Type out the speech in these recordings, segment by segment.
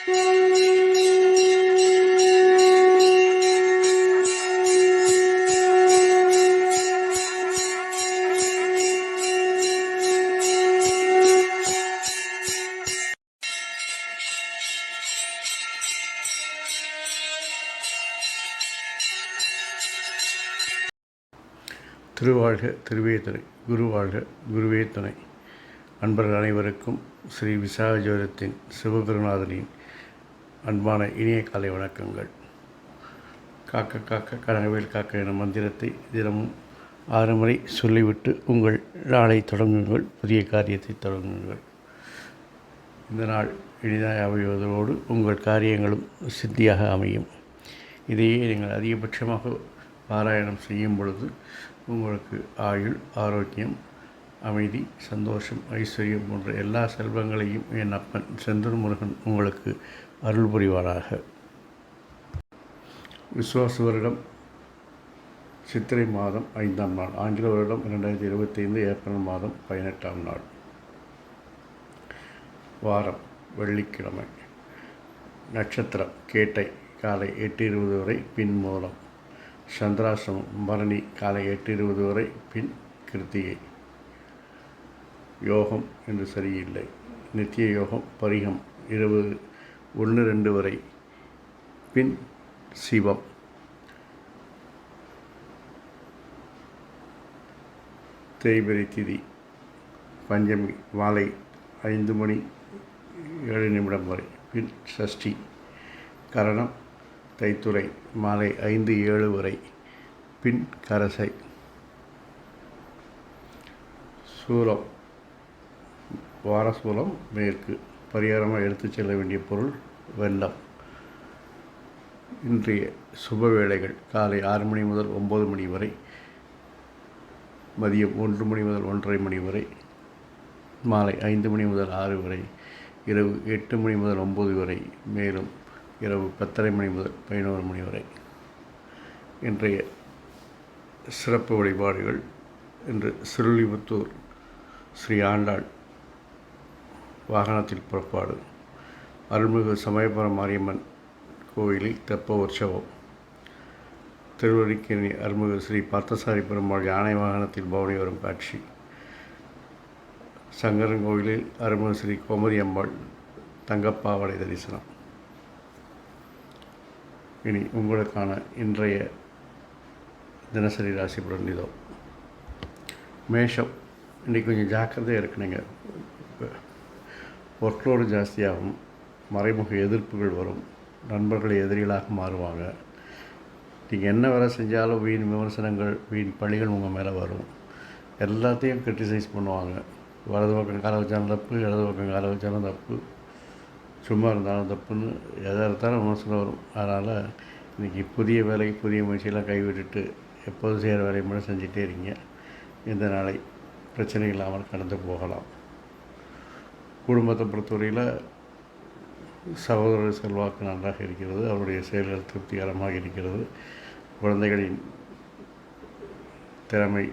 திருவாழ்க திருவே துணை, குருவாழ்க குருவே துணை. அன்பர்கள் அனைவருக்கும் ஸ்ரீ விசாக ஜோதிடத்தின் சிவகுருநாதனின் அன்பான இனிய காலை வணக்கங்கள். காக்க காக்க கனகவேல் காக்க என மந்திரத்தை தினமும் 6 முறை சொல்லிவிட்டு உங்கள் நாளை தொடங்குங்கள், புதிய காரியத்தை தொடங்குங்கள். இந்த நாள் இனிதாக அமைவதோடு உங்கள் காரியங்களும் சித்தியாக அமையும். இதையே நீங்கள் அதிகபட்சமாக பாராயணம் செய்யும் பொழுது உங்களுக்கு ஆயுள், ஆரோக்கியம், அமைதி, சந்தோஷம், ஐஸ்வர்யம் போன்ற எல்லா செல்வங்களையும் என் அப்பன் செந்தூர் முருகன் உங்களுக்கு அருள் புரிவாராக. விஸ்வாச வருடம் சித்திரை மாதம் 5ஆம் நாள், ஆங்கில வருடம் 2025 ஏப்ரல் மாதம் 18ஆம் நாள், வாரம் வெள்ளிக்கிழமை, நட்சத்திரம் கேட்டை காலை 8:20 வரை, பின் மூலம், சந்திராசிரமம் பரணி காலை 8:20 வரை, பின் கிருத்திகை. யோகம் என்று சரியில்லை. நித்திய யோகம் பரிகம் இரவு 1-2 வரை, பின் சிவம். தேய்பிரை திதி பஞ்சமி மாலை 5:07 வரை, பின் சஷ்டி. கரணம் தைத்துறை மாலை 5:07 வரை, பின் கரசை. சூலம் வாரசூலம் மேற்கு. பரிகாரமாக எடுத்துச் செல்ல வேண்டிய பொருள் வெல்லம். இன்றைய சுப வேளைகள் காலை 6 மணி முதல் 9 மணி வரை, மதியம் 1 மணி முதல் 1:30 மணி வரை, மாலை 5 மணி முதல் 6 வரை, இரவு 8 மணி முதல் 9 வரை, மேலும் இரவு 10:30 மணி முதல் 11 மணி வரை. இன்றைய சிறப்பு வழிபாடுகள். இன்று ஸ்ரீவில்லிபுத்தூர் ஸ்ரீ ஆண்டாள் வாகனத்தில் புறப்பாடு. அருள்மிகு சமயபுரம் மாரியம்மன் கோயிலில் தெப்ப உற்சவம். திருவல்லிக்கேணி அருள்மிகு ஸ்ரீ பார்த்தசாரி பெருமாள் யானை வாகனத்தில் பவனி வரும் காட்சி. சங்கரன் கோயிலில் அருள்மிகு ஸ்ரீ கோமதி அம்பாள் தங்கப்பாவடை தரிசனம். இனி உங்களுக்கான இன்றைய தினசரி ராசி பலன் இதோ. மேஷம், இன்றைக்கி கொஞ்சம் ஜாக்கிரதையாக இருக்கணுங்க. ஒர்க்லோடு ஜாஸ்தியாகும், மறைமுக எதிர்ப்புகள் வரும், நண்பர்கள் எதிரிகளாக மாறுவாங்க. நீங்கள் என்ன வேலை செஞ்சாலும் வீண் விமர்சனங்கள், வீண் பழிகள் உங்கள் மேலே வரும். எல்லாத்தையும் கிரிட்டிசைஸ் பண்ணுவாங்க. வலது பக்கம் காலை வச்சாலும் தப்பு, இடது பக்கம் காலை வச்சாலும் தப்பு, சும்மா இருந்தாலும் தப்புன்னு எதாக இருந்தாலும் விமர்சனம் வரும். அதனால் இன்றைக்கி புதிய வேலை, புதிய முயற்சியெல்லாம் கைவிட்டுட்டு எப்போதும் செய்கிற வேலையை மட்டும் செஞ்சிட்டே இருங்க. இந்த நாளை பிரச்சனை இல்லாமல் கடந்து போகலாம். குடும்பத்தை பொறுத்தவரையில் சகோதரர் செல்வாக்கு நன்றாக இருக்கிறது. அவருடைய செயல்கள் திருப்திகரமாக இருக்கிறது. குழந்தைகளின் திறமை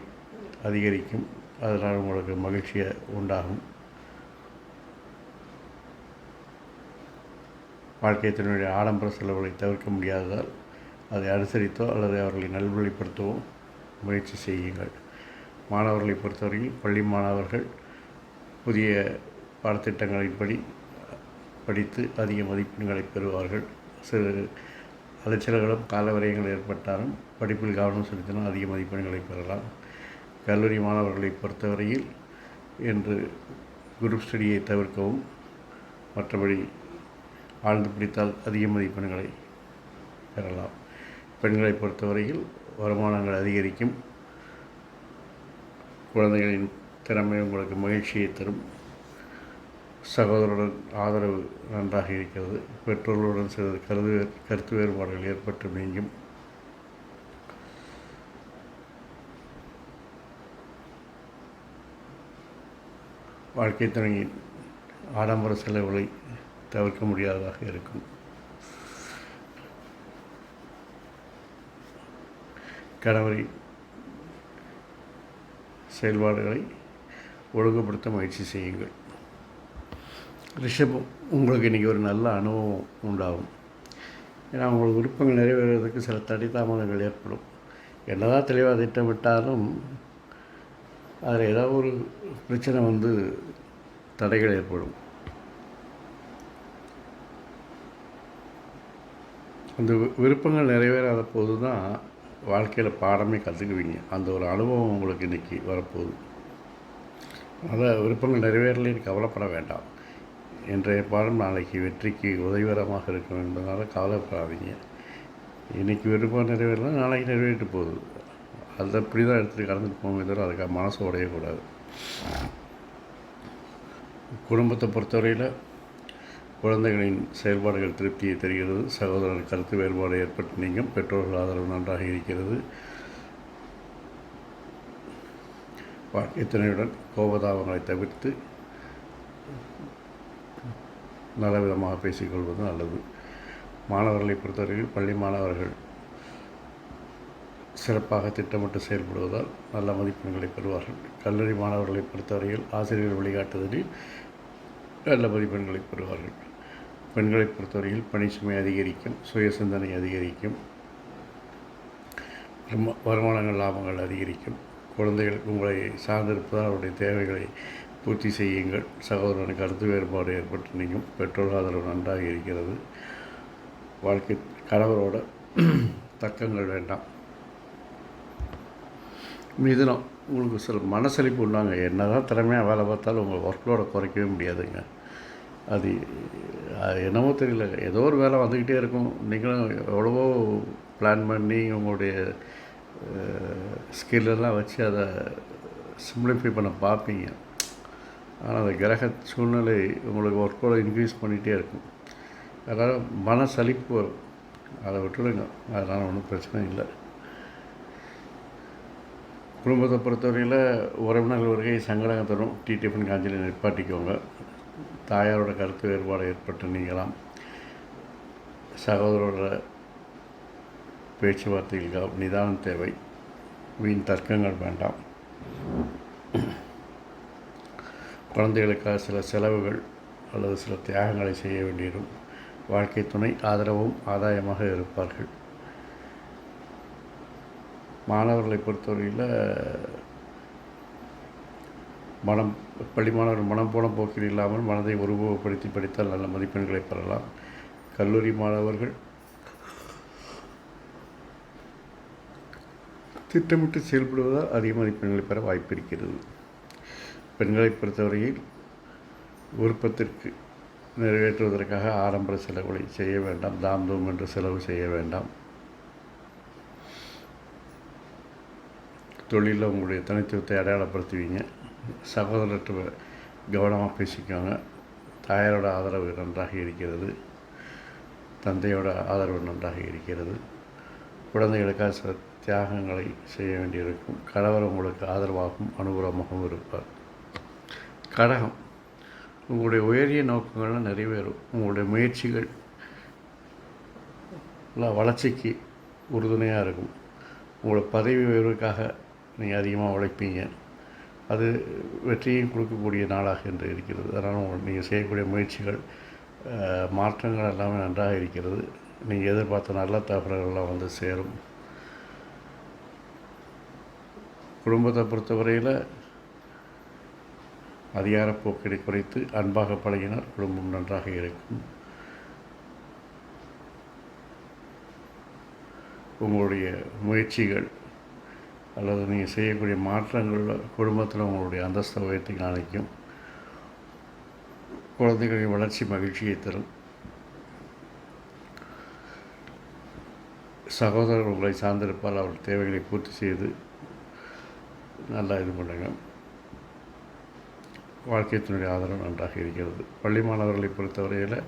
அதிகரிக்கும். அதனால் உங்களுக்கு மகிழ்ச்சியை உண்டாகும். வாழ்க்கை துணையுடைய ஆடம்பர செலவுகளை தவிர்க்க முடியாததால் அதை அனுசரித்தோ அல்லது அவர்களை நல்வழிப்படுத்தவோ முயற்சி செய்யுங்கள். மாணவர்களை பொறுத்தவரையில் பள்ளி மாணவர்கள் புதிய பாடத்திட்டங்களின்படி படித்து அதிக மதிப்பெண்களை பெறுவார்கள். சிறு அலைச்சல்களும் காலவரையங்கள் ஏற்பட்டாலும் படிப்பில் கவனம் செலுத்தினால் அதிக மதிப்பெண்களை பெறலாம். கல்லூரி மாணவர்களை பொறுத்தவரையில் என்று குரூப் ஸ்டடியை தவிர்க்கவும், மற்றபடி ஆழ்ந்து பிடித்தால் அதிக மதிப்பெண்களை பெறலாம். பெண்களை பொறுத்தவரையில் வருமானங்கள் அதிகரிக்கும். குழந்தைகளின் திறமை உங்களுக்கு மகிழ்ச்சியை தரும். சகோதரருடன் ஆதரவு நன்றாக இருக்கிறது. பெற்றோர்களுடன் சிறிது கருத்து வேறுபாடுகள் ஏற்பட்டு நீங்கும். வாழ்க்கை துணையின் ஆடம்பர செலவுகளை தவிர்க்க முடியாததாக இருக்கும். கணவரின் செயல்பாடுகளை ஒழுங்குபடுத்த முயற்சி செய்யுங்கள். ரிஷபம், உங்களுக்கு இன்றைக்கி ஒரு நல்ல அனுபவம் உண்டாகும். ஏன்னா உங்களுக்கு விருப்பங்கள் நிறைவேறுவதற்கு சில தடை தாமதங்கள் ஏற்படும். என்னதான் தெளிவாக திட்டமிட்டாலும் அதில் ஏதாவது ஒரு பிரச்சனை வந்து தடைகள் ஏற்படும். அந்த விருப்பங்கள் நிறைவேறாத போது தான் வாழ்க்கையில் பாடமே கற்றுக்குவீங்க. அந்த ஒரு அனுபவம் உங்களுக்கு இன்றைக்கி வரப்போகுது. அதனால் விருப்பங்கள் நிறைவேறலைன்னு கவலைப்பட வேண்டாம். இன்றைய பாடம் நாளைக்கு வெற்றிக்கு உதவிகரமாக இருக்கும் என்பதனால் கவலைப்படாதீங்க. இன்றைக்கி விருப்பம் நிறைவேறலாம், நாளைக்கு நிறைவேறிட்டு போகுது. அதை அப்படி தான் எடுத்துகிட்டு கடந்துட்டு போகுமே தவிர அதுக்காக மனசு உடையக்கூடாது. குடும்பத்தை பொறுத்தவரையில் குழந்தைகளின் செயல்பாடுகள் திருப்தியை தெரிகிறது. சகோதரர் கருத்து வேறுபாடு ஏற்பட்டு நீங்கும். பெற்றோர்கள் ஆதரவு நன்றாக இருக்கிறது. வாழ்க்கை துணையுடன் கோபதாபங்களை தவிர்த்து நல்ல விதமாக பேசிக்கொள்வது நல்லது. மாணவர்களை பொறுத்தவரையில் பள்ளி மாணவர்கள் சிறப்பாக திட்டமிட்டு செயல்படுவதால் நல்ல மதிப்பெண்களை பெறுவார்கள். கல்லூரி மாணவர்களை பொறுத்தவரையில் ஆசிரியர்கள் வழிகாட்டுதலில் நல்ல மதிப்பெண்களை பெறுவார்கள். பெண்களை பொறுத்தவரையில் பணி சுமை அதிகரிக்கும், சுய சிந்தனை அதிகரிக்கும், வருமானங்கள் லாபங்கள் அதிகரிக்கும். குழந்தைகள் உங்களை சார்ந்திருப்பதால் அவருடைய தேவைகளை பூர்த்தி செய்யுங்கள். சகோதரனுக்கு கருத்து வேறுபாடு ஏற்பட்டு நீங்கும். பெற்றோர் ஆதரவு நன்றாக இருக்கிறது. வாழ்க்கை கணவரோட தர்க்கங்கள் வேண்டாம். மிதுனம், உங்களுக்கு சில மனசளிப்பு உண்டாங்க. என்ன தான் திறமையாக வேலை பார்த்தாலும் உங்கள் ஒர்க்லோட குறைக்கவே முடியாதுங்க. அது என்னமோ தெரியல, ஏதோ ஒரு வேலை வந்துக்கிட்டே இருக்கும். நீங்களும் எவ்வளவோ பிளான் பண்ணி உங்களுடைய ஸ்கில்லெல்லாம் வச்சு அதை சிம்பிளிஃபை பண்ண பார்ப்பீங்க. ஆனால் அந்த கிரக சூழ்நிலை உங்களுக்கு ஒர்க்கோட இன்க்ரீஸ் பண்ணிகிட்டே இருக்கும். அதனால் மனசளிப்பு வரும், அதை விட்டுடுங்க. அதனால் ஒன்றும் பிரச்சனை இல்லை. குடும்பத்தை பொறுத்தவரையில் உறவினர்கள் வருகை சங்கடம் தரும். டீ டிஃபன் காஞ்சியில் நிப்பாட்டிக்கோங்க. தாயாரோட கருத்து வேறுபாடு ஏற்பட்டு நீங்களாம். சகோதரோட பேச்சுவார்த்தைகளுக்கு நிதானம் தேவை. வீண் தர்க்கங்கள் வேண்டாம். குழந்தைகளுக்காக சில செலவுகள் அல்லது சில தியாகங்களை செய்ய வேண்டியிருக்கும். வாழ்க்கை துணை ஆதரவும் ஆதாயமாக இருப்பார்கள். மாணவர்களை பொறுத்தவரையில் பள்ளி மாணவர்கள் மனம் போன போக்கில் இல்லாமல் மனதை உருவகப்படுத்தி படித்தால் நல்ல மதிப்பெண்களை பெறலாம். கல்லூரி மாணவர்கள் திட்டமிட்டு செயல்படுவதால் அதிக மதிப்பெண்களை பெற வாய்ப்பு இருக்கிறது. பெண்களை பொறுத்தவரையில் விருப்பத்திற்கு நிறைவேற்றுவதற்காக ஆடம்பர செலவுகளை செய்ய வேண்டாம். தாம் என்று செலவு செய்ய வேண்டாம். தொழிலில் உங்களுடைய தனித்துவத்தை அடையாளப்படுத்துவீங்க. சகோதரர்கிட்ட கவனமாக பேசிக்கோங்க. தாயாரோட ஆதரவு நன்றாக இருக்கிறது. தந்தையோட ஆதரவு நன்றாக இருக்கிறது. குழந்தைகளுக்காக சில தியாகங்களை செய்ய வேண்டியிருக்கும். கணவர் உங்களுக்கு ஆதரவாகவும் அனுகூலமாகவும் இருப்பார். கடகம், உங்களுடைய உயரிய நோக்கங்கள்லாம் நிறைவேறும். உங்களுடைய முயற்சிகள் வளர்ச்சிக்கு உறுதுணையாக இருக்கும். உங்களோட பதவி உயர்வுக்காக நீங்கள் அதிகமாக உழைப்பீங்க. அது வெற்றியும் கொடுக்கக்கூடிய நாளாக என்று இருக்கிறது. அதனால் நீங்கள் செய்யக்கூடிய முயற்சிகள் மாற்றங்கள் எல்லாமே நன்றாக இருக்கிறது. நீங்கள் எதிர்பார்த்த நல்ல தகவல்கள்லாம் வந்து சேரும். குடும்பத்தை பொறுத்தவரையில் அதிகார போக்கை குறைத்து அன்பாக பழகினால் குடும்பம் நன்றாக இருக்கும். உங்களுடைய முயற்சிகள் அல்லது நீங்கள் செய்யக்கூடிய மாற்றங்கள் குடும்பத்தில் உங்களுடைய அந்தஸ்தை உயர்த்தி காணிக்கும். குழந்தைகளின் வளர்ச்சி மகிழ்ச்சியை தரும். சகோதரர் உங்களை சார்ந்திருப்பால் அவர் தேவைகளை பூர்த்தி செய்து நல்லா இது பண்ணுங்க. வாழ்க்கைத்தினுடைய ஆதரவு நன்றாக இருக்கிறது. பள்ளி மாணவர்களை பொறுத்தவரையில்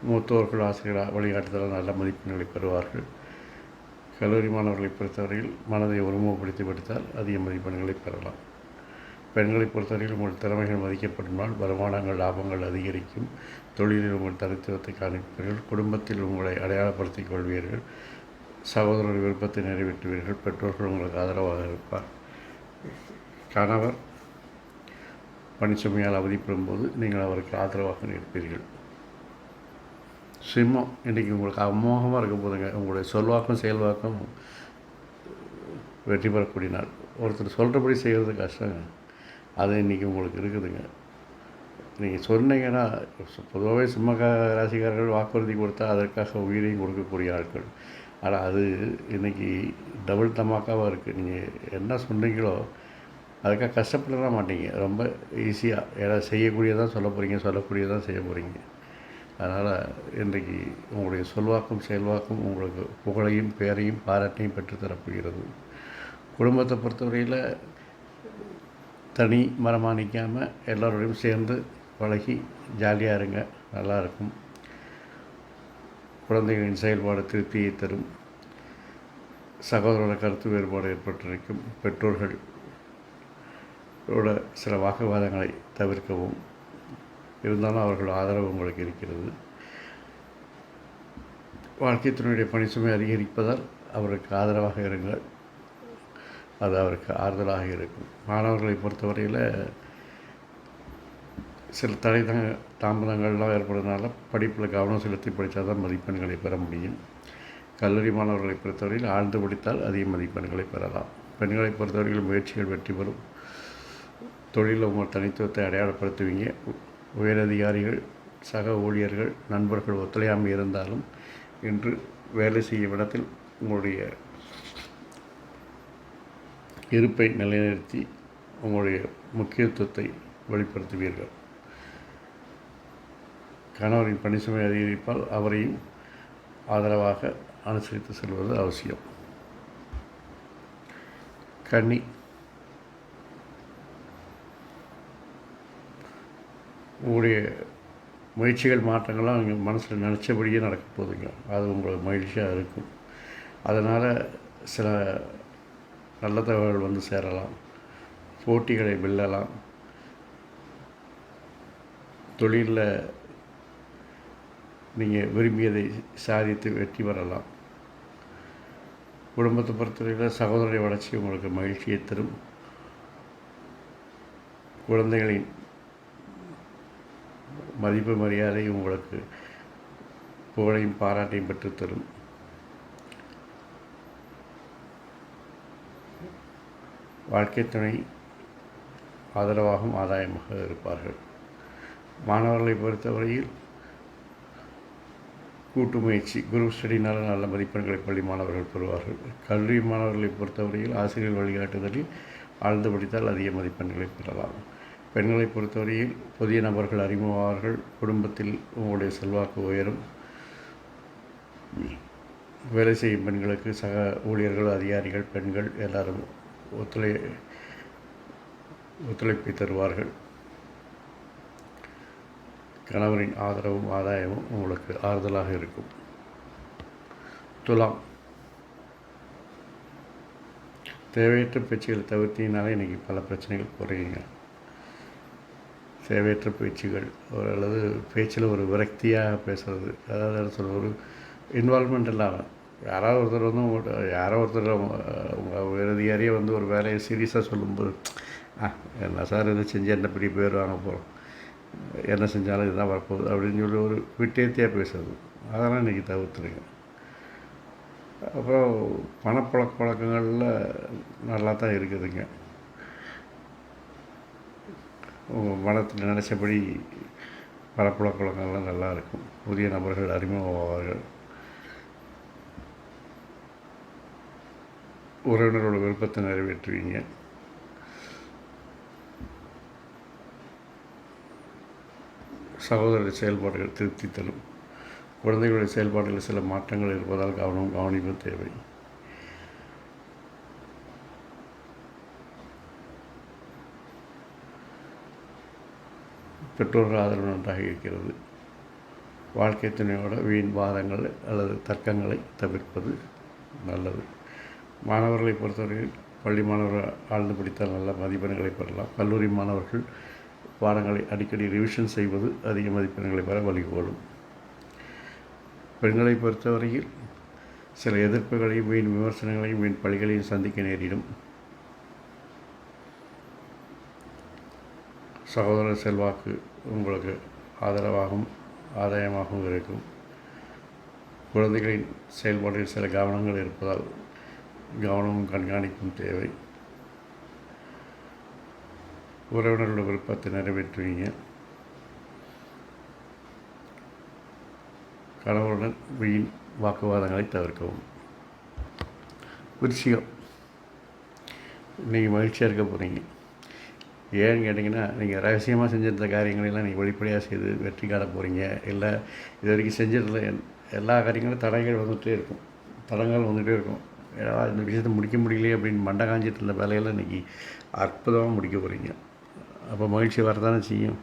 மூத்தோர்கள் ஆசிரியர் வழிகாட்டுதலால் நல்ல மதிப்பெண்களை பெறுவார்கள். கல்லூரி மாணவர்களை பொறுத்தவரையில் மனதை ஒருமுகப்படுத்தி படித்தால் அதிக மதிப்பெண்களை பெறலாம். பெண்களை பொறுத்தவரையில் உங்கள் திறமைகள் மதிக்கப்படுமால் வருமானங்கள் லாபங்கள் அதிகரிக்கும். தொழிலில் உங்கள் தனித்துவத்தை காண்பீர்கள். குடும்பத்தில் உங்களை அடையாளப்படுத்திக் கொள்வீர்கள். சகோதரர் விருப்பத்தை நிறைவேற்றுவீர்கள். பெற்றோர்கள் உங்களுக்கு ஆதரவாக இருப்பார். கணவர் பணிச்சுமையால் அவதிப்படும் போது நீங்கள் அவருக்கு ஆதரவாக நிற்பீர்கள். சிம்மம் இன்றைக்கி உங்களுக்கு அமோகமாக இருக்க போதுங்க. உங்களுடைய சொல்வாக்கும் செயல்வாக்கும் வெற்றி பெறக்கூடிய நாள். ஒருத்தர் சொல்கிறபடி செய்கிறது கஷ்டங்க, அது இன்றைக்கி உங்களுக்கு இருக்குதுங்க. நீங்கள் சொன்னீங்கன்னா, பொதுவாகவே சிம்ம ராசிக்காரர்கள் வாக்குறுதி கொடுத்தா அதற்காக உயிரையும் கொடுக்கக்கூடிய ஆட்கள். ஆனால் அது இன்றைக்கி டபுள் தமாக்காவாக இருக்குது. நீங்கள் என்ன சொன்னீங்களோ அதுக்காக கஷ்டப்படலாம் மாட்டீங்க, ரொம்ப ஈஸியாக. ஏன்னா செய்யக்கூடியதான் சொல்ல போகிறீங்க, சொல்லக்கூடியதான் செய்ய போகிறீங்க. அதனால் இன்றைக்கு உங்களுடைய சொல்வாக்கும் செயல்வாக்கும் உங்களுக்கு புகழையும் பேரையும் பாராட்டையும் பெற்றுத்தரப்படுகிறது. குடும்பத்தை பொறுத்தவரையில் தனி மரமாக நிற்காமல் எல்லோரோடையும் சேர்ந்து பழகி ஜாலியாக இருங்க, நல்லாயிருக்கும். குழந்தைகளின் செயல்பாடு திருப்தியை தரும். சகோதரோட கருத்து வேறுபாடு ஏற்பட்டிருக்கும். பெற்றோர்களோட சில வாக்குவாதங்களை தவிர்க்கவும். இருந்தாலும் அவர்கள் ஆதரவு உங்களுக்கு இருக்கிறது. வாழ்க்கை துணையுடைய பணிச்சுமை அதிகரிப்பதால் அவருக்கு ஆதரவாக இருங்கள், அது அவருக்கு ஆறுதலாக இருக்கும். மாணவர்களை பொறுத்தவரையில் சில தாமதங்கள்லாம் ஏற்படுறதுனால படிப்பில் கவனம் செலுத்தி படித்தா தான் மதிப்பெண்களை பெற முடியும். கல்லூரி மாணவர்களை பொறுத்தவரையில் ஆழ்ந்து படித்தால் அதிக மதிப்பெண்களை பெறலாம். பெண்களை பொறுத்தவரையில் முயற்சிகள் வெற்றி பெறும். தொழிலில் உங்கள் தனித்துவத்தை அடையாளப்படுத்துவீங்க. உயரதிகாரிகள், சக ஊழியர்கள், நண்பர்கள் ஒத்துழையாமை இருந்தாலும் இன்று வேலை செய்யும் இடத்தில் உங்களுடைய இருப்பை நிலைநிறுத்தி உங்களுடைய முக்கியத்துவத்தை வெளிப்படுத்துவீர்கள். கணவரின் பணிசுமை அதிகரிப்பால் அவரையும் ஆதரவாக அனுசரித்து செல்வது அவசியம். கன்னி, உங்களுடைய முயற்சிகள் மாற்றங்கள்லாம் நீங்கள் மனசில் நினச்சபடியே நடக்க போதுங்க. அது உங்களுக்கு மகிழ்ச்சியாக இருக்கும். அதனால் சில நல்ல தகவல்கள் வந்து சேரலாம். போட்டிகளை வெல்லலாம். தொழிலில் நீங்கள் விரும்பியதை சாதித்து வெற்றி பெறலாம். குடும்பத்தை பொறுத்தவரையில் சகோதர வளர்ச்சி உங்களுக்கு மகிழ்ச்சியை தரும். குழந்தைகளின் மதிப்பு மரியாதை உங்களுக்கு புகழையும் பாராட்டையும் பெற்றுத்தரும். வாழ்க்கை துணை ஆதரவாகவும் ஆதாயமாக இருப்பார்கள். மாணவர்களை பொறுத்தவரையில் கூட்டு முயற்சி, குரூப் ஸ்டடினால் நல்ல மதிப்பெண்களை பள்ளி மாணவர்கள் பெறுவார்கள். கல்வி மாணவர்களை பொறுத்தவரையில் ஆசிரியர் வழிகாட்டுதலில் ஆழ்ந்து படித்தால் அதிக மதிப்பெண்களை பெறலாம். பெண்களை பொறுத்தவரையில் புதிய நபர்கள் அறிமுகமாவார்கள். குடும்பத்தில் உங்களுடைய செல்வாக்கு உயரும். வேலை செய்யும் பெண்களுக்கு சக ஊழியர்கள், அதிகாரிகள், பெண்கள் எல்லாரும் ஒத்துழைப்பை தருவார்கள். கணவரின் ஆதரவும் ஆதாயமும் உங்களுக்கு ஆறுதலாக இருக்கும். துலாம், தேவையற்ற பேச்சுகளை தவிர்த்தினாலே இன்றைக்கி பல பிரச்சனைகள் குறையுங்க. தேவையற்ற பேச்சுகள் அல்லது பேச்சில் ஒரு விரக்தியாக பேசுகிறது, அதாவது சொல்ல ஒரு இன்வால்மெண்ட் இல்லாமல் யாராவது ஒருத்தர் வந்து யாரோ ஒருத்தர் உங்கள் அதிகாரியே வந்து ஒரு வேலையை சீரியஸாக சொல்லும்போது, என்ன சார் இதை செஞ்சு என்ன பெரிய பேர் வாங்க போகிறோம், என்ன செஞ்சாலும் இதுதான் வரப்போகுது அப்படின்னு சொல்லி ஒரு விட்டேத்தியாக பேசுறது, அதெல்லாம் இன்றைக்கி தவிர்த்துருங்க. அப்புறம் பணப்பழக்க வழக்கங்களில் நல்லா தான் இருக்குதுங்க. உங்கள் மனத்தில் நினச்சபடி பணப்பழக்க வழக்கங்கள்லாம் நல்லாயிருக்கும். புதிய நபர்கள் அறிமுகமாவார்கள். உறவினரோட விருப்பத்தை நிறைவேற்றுவீங்க. சகோதரர் செயல்பாடுகள் திருப்தி தரும். குழந்தைகளுடைய செயல்பாடுகளில் சில மாற்றங்கள் இருப்பதால் கவனிப்பு தேவை. பெற்றோர்கள் ஆதரவு நன்றாக இருக்கிறது. வாழ்க்கை துணையோட வீண் வாதங்கள் அல்லது தர்க்கங்களை தவிர்ப்பது நல்லது. மாணவர்களை பொறுத்தவரையில் பள்ளி மாணவர்கள் ஆழ்ந்து படித்தால் நல்ல மதிப்பெண்களை பெறலாம். கல்லூரி மாணவர்கள் பாடங்களை அடிக்கடி ரிவிஷன் செய்வது அதிக மதிப்பெண்களை பெற வழிகோலும். பெண்களை பொறுத்தவரையில் சில எதிர்ப்புகளையும் வீண் விமர்சனங்களையும் வீண் பழிகளையும் சந்திக்க நேரிடும். சகோதர செல்வாக்கு உங்களுக்கு ஆதரவாகவும் ஆதாயமாகவும் இருக்கும். குழந்தைகளின் செயல்பாட்டில் சில கவனங்கள் இருப்பதால் கவனமும் கண்காணிப்பும் தேவை. உறவினர்களோட விருப்பத்தை நிறைவேற்றுவீங்க. கணவருடன் வீண் வாக்குவாதங்களை தவிர்க்கவும். விருச்சிகம், நீங்கள் மகிழ்ச்சியாக இருக்க போகிறீங்க. ஏன்னு கேட்டிங்கன்னா, நீங்கள் ரகசியமாக செஞ்சிருந்த காரியங்களெல்லாம் நீங்கள் வெளிப்படையாக செய்து வெற்றி காண போகிறீங்க. இல்லை இது வரைக்கும் செஞ்சதில் எல்லா காரியங்களும் தடைகள் வந்துகிட்டே இருக்கும், தடங்கள் வந்துகிட்டே இருக்கும். ஏன்னா இந்த விஷயத்தை முடிக்க முடியலையே அப்படின்னு மண்டை காஞ்சிட்டு இருந்த வேலையெல்லாம் இன்றைக்கி அற்புதமாக முடிக்க போகிறீங்க. அப்போ மகிழ்ச்சி வரதானே செய்யும்.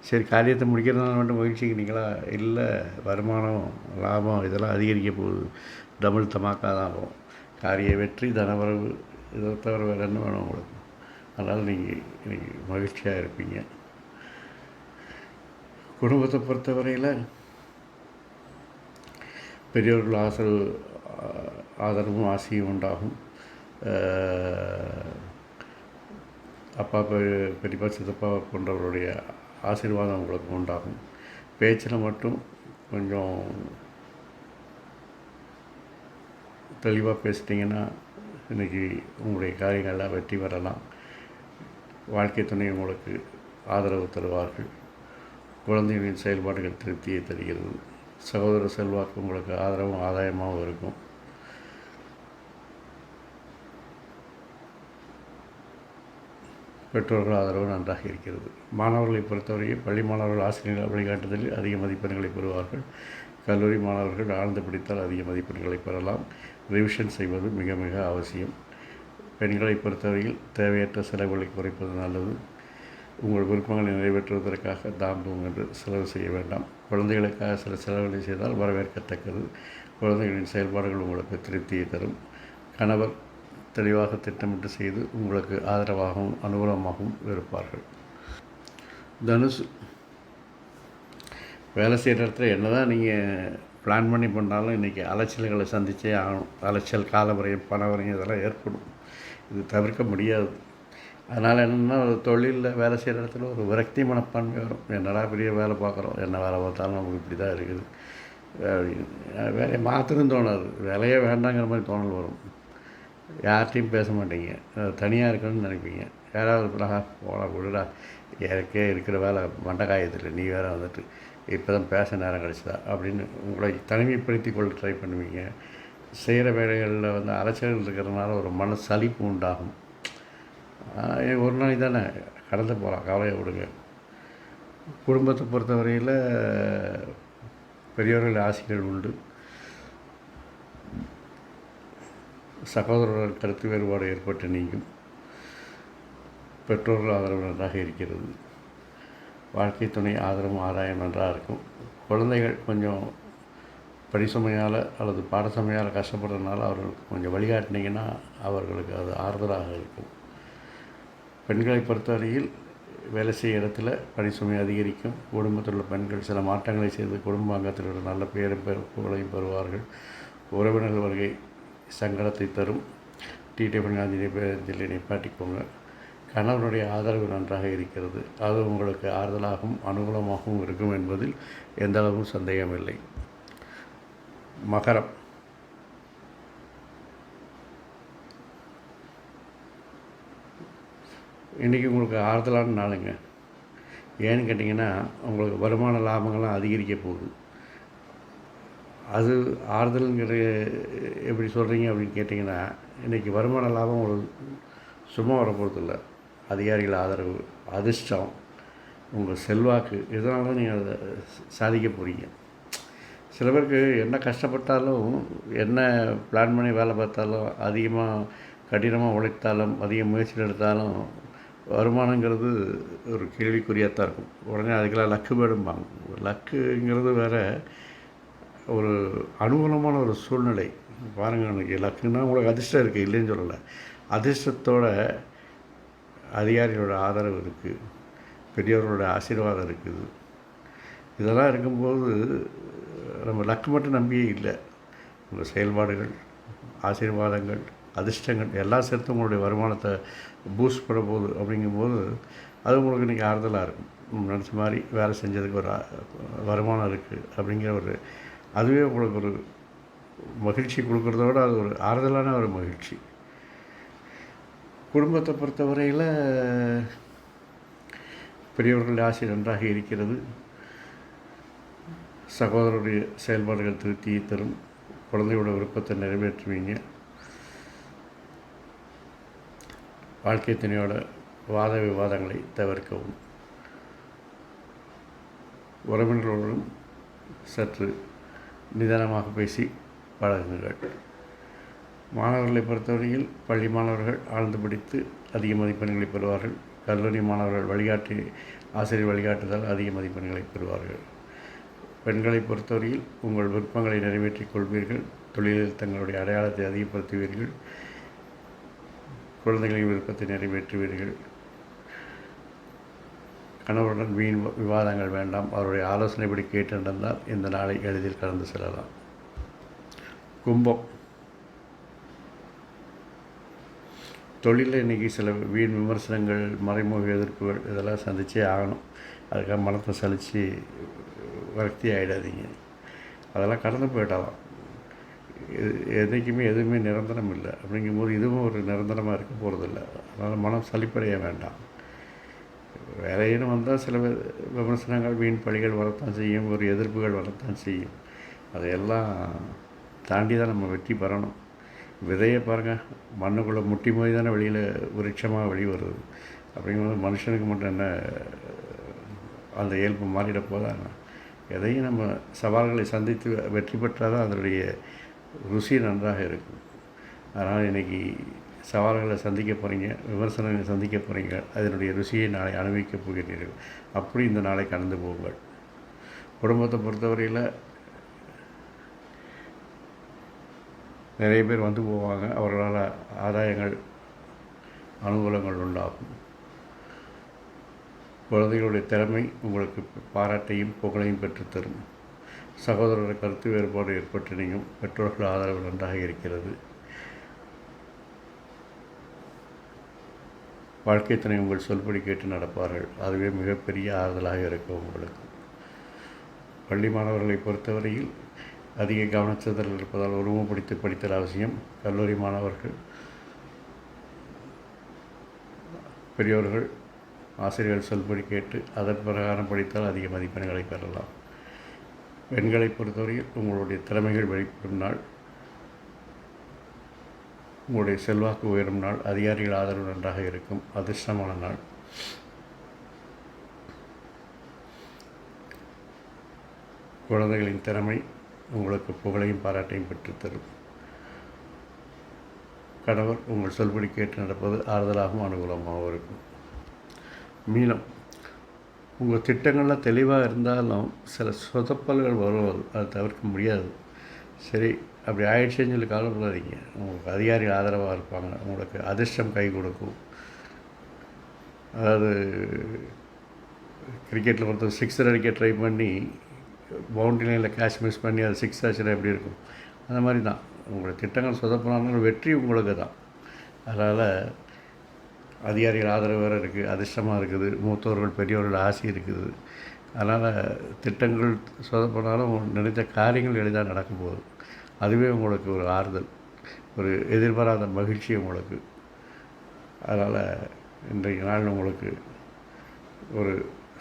சரி, காரியத்தை முடிக்கிறதுனால மட்டும் மகிழ்ச்சிக்கிறீங்களா? இல்லை, வருமானம் லாபம் இதெல்லாம் அதிகரிக்க போகுது. டபுள் தமாக்கா தான் ஆகும். காரிய வெற்றி, தனவரவு, இதை தவிர வேறு என்ன வேணும் உங்களுக்கு? அதனால் நீங்கள் இன்றைக்கி மகிழ்ச்சியாக இருப்பீங்க. குடும்பத்தை பொறுத்தவரையில் பெரியவர்கள் ஆதரவும் ஆசையும் உண்டாகும். அப்பா பெரியப்பா சித்தப்பா போன்றவருடைய ஆசீர்வாதம் உங்களுக்கு உண்டாகும். பேச்சில் மட்டும் கொஞ்சம் தெளிவாக பேசிட்டிங்கன்னா இன்றைக்கி உங்களுடைய காரியங்கள்லாம் வெற்றி பெறலாம். வாழ்க்கை துணை உங்களுக்கு ஆதரவு தருவார்கள். குழந்தைகளின் செயல்பாடுகள் திருப்தியை தருகிறது. சகோதர செல்வாக்கு உங்களுக்கு ஆதரவும் ஆதாயமாகவும் இருக்கும். பெற்றோர்கள் ஆதரவு நன்றாக இருக்கிறது. மாணவர்களை பொறுத்தவரையில் பள்ளி மாணவர்கள் ஆசிரியர்கள் வழிகாட்டுதலில் அதிக மதிப்பெண்களை பெறுவார்கள். கல்லூரி மாணவர்கள் ஆழ்ந்து பிடித்தால் அதிக மதிப்பெண்களை பெறலாம். ரிவிஷன் செய்வது மிக மிக அவசியம். பெண்களை பொறுத்தவரையில் தேவையற்ற செலவுகளை குறைப்பது நல்லது. உங்கள் விருப்பங்களை நிறைவேற்றுவதற்காக தாம்பூம் என்று செலவு செய்ய வேண்டாம். குழந்தைகளுக்காக சில செலவுகளை செய்தால் வரவேற்கத்தக்கது. குழந்தைகளின் செயல்பாடுகள் உங்களுக்கு திருப்தியை தரும். கணவர் தெளிவாக திட்டமிட்டு செய்து உங்களுக்கு ஆதரவாகவும் அனுகூலமாகவும் இருப்பார்கள். தனுசு, வேலை செய்கிற இடத்துல என்ன தான் நீங்கள் பிளான் பண்ணி பண்ணாலும் இன்றைக்கி அலைச்சல்களை சந்தித்தே ஆகணும். அலைச்சல், காலவரையும் பணவரையும் இதெல்லாம் ஏற்படும். இது தவிர்க்க முடியாது. அதனால் என்னென்னா, ஒரு தொழிலில் வேலை செய்கிற இடத்துல ஒரு விரக்தி மனப்பான்மை வரும். என்னடா பெரிய வேலை பார்க்குறோம், என்ன வேலை பார்த்தாலும் நமக்கு இப்படி தான் இருக்குது அப்படின்னு. வேலையை மாற்றணும்னு தோணாது, வேலையே வேண்டாங்கிற மாதிரி தோணல் வரும். யார்கிட்டையும் பேச மாட்டீங்க, தனியாக இருக்கணும்னு நினைப்பீங்க. யாராவது போடா விடுடா, எனக்கே இருக்கிற வேலை மண்டை காயத்தில் நீ வேறு வந்துட்டு இப்போ தான் பேச நேரம் கிடச்சிதா அப்படின்னு உங்களை தனிமைப்படுத்தி கொள்ள ட்ரை பண்ணுவீங்க. செய்கிற வேலைகளில் அலைச்சல்கள் இருக்கிறதுனால ஒரு மன சலிப்பு உண்டாகும். ஒரு நாளைக்கு தானே கடந்து போகலாம், கவலையை விடுங்க. குடும்பத்தை பொறுத்தவரையில் பெரியவர்கள் ஆசைகள் உண்டு. சகோதரர்கள் கருத்து வேறுபாடு ஏற்பட்டு நீங்கும். பெற்றோர்கள் ஆதரவு நன்றாக இருக்கிறது. வாழ்க்கை துணை ஆதரவும் ஆதாயம் நன்றாக இருக்கும். குழந்தைகள் கொஞ்சம் படிசுமையால் அல்லது பாடசுமையால் கஷ்டப்படுறதுனால அவர்களுக்கு கொஞ்சம் வழிகாட்டினீங்கன்னா அவர்களுக்கு அது ஆறுதலாக இருக்கும். பெண்களை பொறுத்தவரையில் வேலை செய்கிற இடத்துல பணிசுமை அதிகரிக்கும். குடும்பத்தில் உள்ள பெண்கள் சில மாற்றங்களை செய்து குடும்ப அங்கத்தில் உள்ள நல்ல புகழையும் பெறுவார்கள். உறவினர்கள் வருகை சங்கடத்தை தரும். டிடிஎஃப் ஆஞ்சநேயர் நிப்பாட்டிக்கோங்க. கணவனுடைய ஆதரவு நன்றாக இருக்கிறது. அது உங்களுக்கு ஆறுதலாகவும் அனுகூலமாகவும் இருக்கும் என்பதில் எந்த அளவும் சந்தேகமில்லை. மகரம், இன்றைக்கி உங்களுக்கு ஆறுதலான நாளுங்க. ஏன்னு கேட்டிங்கன்னா, உங்களுக்கு வருமான லாபங்கள்லாம் அதிகரிக்க போகுது. அது ஆறுதலுங்கிற எப்படி சொல்கிறீங்க அப்படின்னு கேட்டிங்கன்னா, இன்றைக்கி வருமான லாபம் உங்களுக்கு சும்மா வரப்போகிறதில்ல. அதிகாரிகள் ஆதரவு, அதிர்ஷ்டம், உங்கள் செல்வாக்கு, இதனால தான் நீங்கள் அதை சாதிக்க போகிறீங்க. சில பேருக்கு என்ன கஷ்டப்பட்டாலும், என்ன பிளான் பண்ணி வேலை பார்த்தாலும், அதிகமாக கடினமாக உழைத்தாலும், அதிக முயற்சிகள் எடுத்தாலும் வருமானங்கிறது ஒரு கேள்விக்குறியாக தான் இருக்கும். உடனே அதுக்கெல்லாம் லக்கு வேணும்பாங்க. லக்குங்கிறது வேறு, ஒரு அனுகூலமான ஒரு சூழ்நிலை. பாருங்கள், எனக்கு லக்குன்னா உங்களுக்கு அதிர்ஷ்டம் இருக்குது, இல்லைன்னு சொல்லலை. அதிர்ஷ்டத்தோட அதிகாரிகளோட ஆதரவு இருக்குது, பெரியவர்களோட ஆசீர்வாதம் இருக்குது. இதெல்லாம் இருக்கும்போது நம்ம லக்கு மட்டும் நம்பியே இல்லை. உங்கள் செயல்பாடுகள், ஆசீர்வாதங்கள், அதிர்ஷ்டங்கள் எல்லாம் சேர்த்து உங்களுடைய வருமானத்தை பூஸ்ட் பண்ண போகுது அப்படிங்கும்போது அது உங்களுக்கு இன்றைக்கி ஆறுதலாக இருக்கும். நினச்ச மாதிரி வேலை செஞ்சதுக்கு ஒரு வருமானம் இருக்குது அப்படிங்கிற ஒரு அதுவே உங்களுக்கு ஒரு மகிழ்ச்சி கொடுக்குறதோட அது ஒரு ஆறுதலான ஒரு மகிழ்ச்சி. குடும்பத்தை பொறுத்தவரையில் பெரியவர்கள் ஆசை நன்றாக இருக்கிறது. சகோதரருடைய செயல்பாடுகள் திருப்தியை தரும். குழந்தையோட விருப்பத்தை நிறைவேற்றுவீங்க. வாழ்க்கை துணையோட வாத விவாதங்களை தவிர்க்கவும். உறவினர்களுடன் சற்று நிதானமாக பேசி பழகுங்கள். மாணவர்களை பொறுத்தவரையில் பள்ளி மாணவர்கள் ஆழ்ந்து படித்து அதிக மதிப்பெண்களை பெறுவார்கள். கல்லூரி மாணவர்கள் ஆசிரியர் வழிகாட்டுதல் அதிக மதிப்பெண்களை பெறுவார்கள். பெண்களை பொறுத்தவரையில் உங்கள் விருப்பங்களை நிறைவேற்றிக் கொள்வீர்கள். தொழிலில் தங்களுடைய அடையாளத்தை அதிகப்படுத்துவீர்கள். குழந்தைகளின் விருப்பத்தை நிறைவேற்றுவீர்கள். கணவருடன் வீண் விவாதங்கள் வேண்டாம். அவருடைய ஆலோசனைப்படி கேட்டு நடந்தால் இந்த நாளை எளிதில் கடந்து செல்லலாம். கும்பம். தொழிலில் இன்றைக்கி சில வீண் விமர்சனங்கள், மறைமுக எதிர்ப்புகள் இதெல்லாம் சந்தித்தே ஆகணும். அதுக்காக மனத்தை சலித்து விரக்தி ஆகிடாதீங்க. அதெல்லாம் கடந்து போயிட்டாலாம். என்றைக்குமே எதுவுமே நிரந்தரம் இல்லை. அப்படிங்கும்போது இதுவும் ஒரு நிரந்தரமாக இருக்க போகிறதில்ல. அதனால் மனம் சலிப்படைய வேண்டாம். வேலையின்னு வந்தால் சில விமர்சனங்கள், வீண் பழிகள் வரத்தான் செய்யும், ஒரு எதிர்ப்புகள் வரத்தான் செய்யும். அதையெல்லாம் தாண்டி தான் நம்ம வெற்றி பெறணும். விதையை பாருங்கள், மண்ணுக்குள்ளே முட்டி மோதி தானே வெளியில் விருட்சமாக வெளியே வருது. அப்படிங்கும்போது மனுஷனுக்கு மட்டும் என்ன அந்த இயல்பு மாறிட போதாங்க. எதையும் நம்ம சவால்களை சந்தித்து வெற்றி பெற்றால் தான் அதனுடைய ருசி நன்றாக இருக்கும். அதனால் இன்றைக்கி சவால்களை சந்திக்க போகிறீங்க, விமர்சனங்களை சந்திக்க போகிறீங்க. அதனுடைய ருசியை நாளை அனுபவிக்கப் போகிறீர்கள். அப்படி இந்த நாளை கடந்து போங்கள். குடும்பத்தை பொறுத்தவரையில் நிறைய பேர் வந்து போவாங்க. அவர்களால் ஆதாயங்கள், அனுகூலங்கள் உண்டாகும். குழந்தைகளுடைய திறமை உங்களுக்கு பாராட்டையும் புகழையும் பெற்றுத்தரும். சகோதரர் கருத்து வேறுபாடு ஏற்பட்டு நீங்கும். பெற்றோர்கள் ஆதரவு நன்றாக இருக்கிறது. வாழ்க்கை துணை உங்கள் சொல்படி கேட்டு நடப்பார்கள். அதுவே மிகப்பெரிய ஆறுதலாக இருக்கும் உங்களுக்கு. பள்ளி மாணவர்களை பொறுத்தவரையில் அதிக கவனச்சிதறல் இருப்பதால் ஒருமுகப்படுத்தி படித்தல் அவசியம். கல்லூரி மாணவர்கள், பெரியோர்கள், ஆசிரியர்கள் சொல்படி கேட்டு அதன் பிரகாரம் படித்தால் அதிக மதிப்பெண்களை பெறலாம். பெண்களை பொறுத்தவரையில் உங்களுடைய திறமைகள் வெளிப்படும் நாள், உங்களுடைய செல்வாக்கு உயரும் நாள், அதிகாரிகள் ஆதரவு நன்றாக இருக்கும். அதிர்ஷ்டமான நாள். குழந்தைகளின் திறமை உங்களுக்கு புகழையும் பாராட்டையும் பெற்றுத்தரும். கணவர் உங்கள் சொல்படி கேட்டு நடப்பது ஆறுதலாகவும் அனுகூலமாகவும் இருக்கும். மீனம். உங்கள் திட்டங்கள்லாம் தெளிவாக இருந்தாலும் சில சொதப்பல்கள் வரும், அதை தவிர்க்க முடியாது. சரி, அப்படி ஆயிடுச்சுன்னு சொல்லி கவலைப்படாதீங்க. உங்களுக்கு அதிகாரிகள் ஆதரவாக இருப்பாங்க. உங்களுக்கு அதிர்ஷ்டம் கை கொடுக்கும். அதாவது கிரிக்கெட்டில் ஒருத்தர் சிக்ஸர் அடிக்க ட்ரை பண்ணி பவுண்டரி லைனில் கேட்ச் மிஸ் பண்ணி அது சிக்ஸ் ஆச்சுன்னா எப்படி இருக்கும்? அந்த மாதிரி தான் உங்களுடைய திட்டங்கள் சொதப்பினாலும் வெற்றி உங்களுக்கு தான். அதனால் அதிகாரிகள் ஆதரவு வேறு இருக்குது, அதிர்ஷ்டமாக இருக்குது, மூத்தவர்கள் பெரியவர்கள் ஆசை இருக்குது. அதனால் திட்டங்கள் சொதப்பினாலும் நினைத்த காரியங்கள் எளிதாக நடக்கும் போகுது. அதுவே உங்களுக்கு ஒரு ஆறுதல், ஒரு எதிர்பாராத மகிழ்ச்சி உங்களுக்கு. அதனால் இன்றைய நாள் உங்களுக்கு ஒரு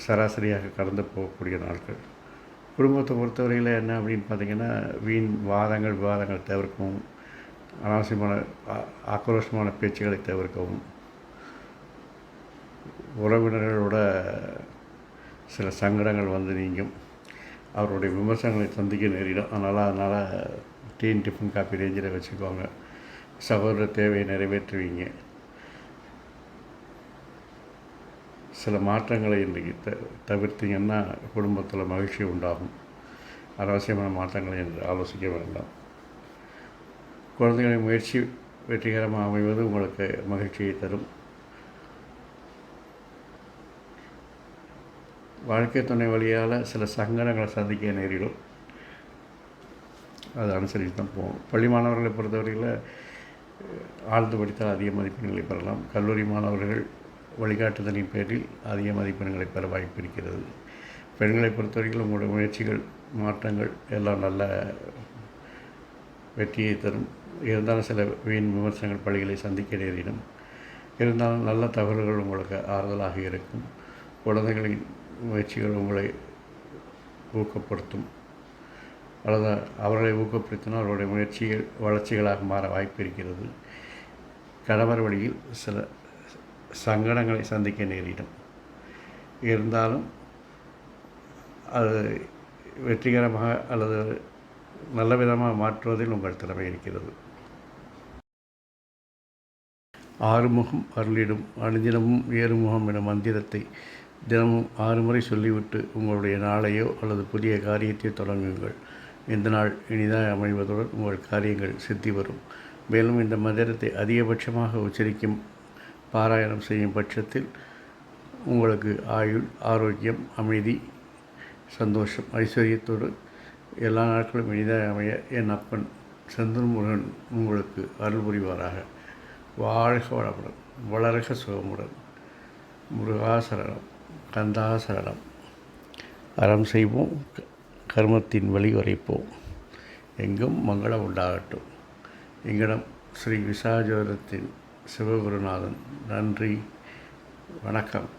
சராசரியாக கடந்து போகக்கூடிய நாட்கள். குடும்பத்தை பொறுத்தவரையில் என்ன அப்படின்னு பார்த்திங்கன்னா, வீண் விவாதங்கள் தவிர்க்கவும், அனாவசியமான ஆக்ரோஷமான பேச்சுக்களை தவிர்க்கவும், உறவினர்களோட சில சங்கடங்கள் வந்து நீங்கும். அவருடைய விமர்சனங்களை சந்திக்க நேரிடும். அதனால் டிஃபன் காப்பி ரேஞ்சில் வச்சுக்கோங்க. சகோதர தேவையை நிறைவேற்றுவீங்க. சில மாற்றங்களை இன்றைக்கி தவிர்த்திங்கன்னா குடும்பத்தில் மகிழ்ச்சி உண்டாகும். அனாவசியமான மாற்றங்களை என்று ஆலோசிக்க வேண்டாம். குழந்தைகளின் முயற்சி வெற்றிகரமாக அமைவது உங்களுக்கு மகிழ்ச்சியை தரும். வாழ்க்கை துணை வழியால் சில சங்கடங்களை சந்திக்க நேரிடும். அதை அனுசரித்து தான் போகும். பள்ளி மாணவர்களை பொறுத்தவரையில் ஆழ்ந்து படித்தால் அதிக மதிப்பெண்களை பெறலாம். கல்லூரி மாணவர்கள் வழிகாட்டுதலின் பேரில் அதிக மதிப்பெண்களை பெற வாய்ப்பு இருக்கிறது. பெண்களை பொறுத்தவரைக்கும் உங்களுடைய முயற்சிகள், மாற்றங்கள் எல்லாம் நல்ல வெற்றியை தரும். இருந்தாலும் சில வீண் விமர்சனங்கள் பள்ளிகளை சந்திக்க நேரிடும். இருந்தாலும் நல்ல தகவல்கள் உங்களுக்கு ஆறுதலாக இருக்கும். குழந்தைகளின் முயற்சிகள் உங்களை ஊக்கப்படுத்தும். அல்லது அவர்களை ஊக்கப்படுத்தினால் அவருடைய முயற்சிகள் வளர்ச்சிகளாக மாற வாய்ப்பு இருக்கிறது. கணவர் வழியில் சில சங்கடங்களை சந்திக்க நேரிடும். இருந்தாலும் அது வெற்றிகரமாக அல்லது நல்ல விதமாக மாற்றுவதில் உங்கள் திறமை இருக்கிறது. ஆறுமுகம் அருளிடும் அனுதினமும் ஏறுமுகம் எனும் மந்திரத்தை தினமும் 6 முறை சொல்லிவிட்டு உங்களுடைய நாளையோ அல்லது புதிய காரியத்தை தொடங்குங்கள். இந்த நாள் இனிதாக அமைவதுடன் உங்கள் காரியங்கள் சித்தி வரும். மேலும் இந்த மந்திரத்தை அதிகபட்சமாக உச்சரிக்கும் பாராயணம் செய்யும் பட்சத்தில் உங்களுக்கு ஆயுள், ஆரோக்கியம், அமைதி, சந்தோஷம், ஐஸ்வர்யத்தோடு எல்லா நாட்களும் இனிதாக அமைய என் அப்பன் செந்தூர் முருகன் உங்களுக்கு அருள் புரிவாராக. வாழ்க வளமுடன், வளர்க சுகமுடன். முருகாசரணம், கந்தாசரணம். அறம் செய்வோம், கர்மத்தின் வழி உரைப்போம். எங்கும் மங்களம் உண்டாகட்டும். எங்களிடம் ஸ்ரீ விசாஜோதத்தின் சிவகுருநாதன். நன்றி, வணக்கம்.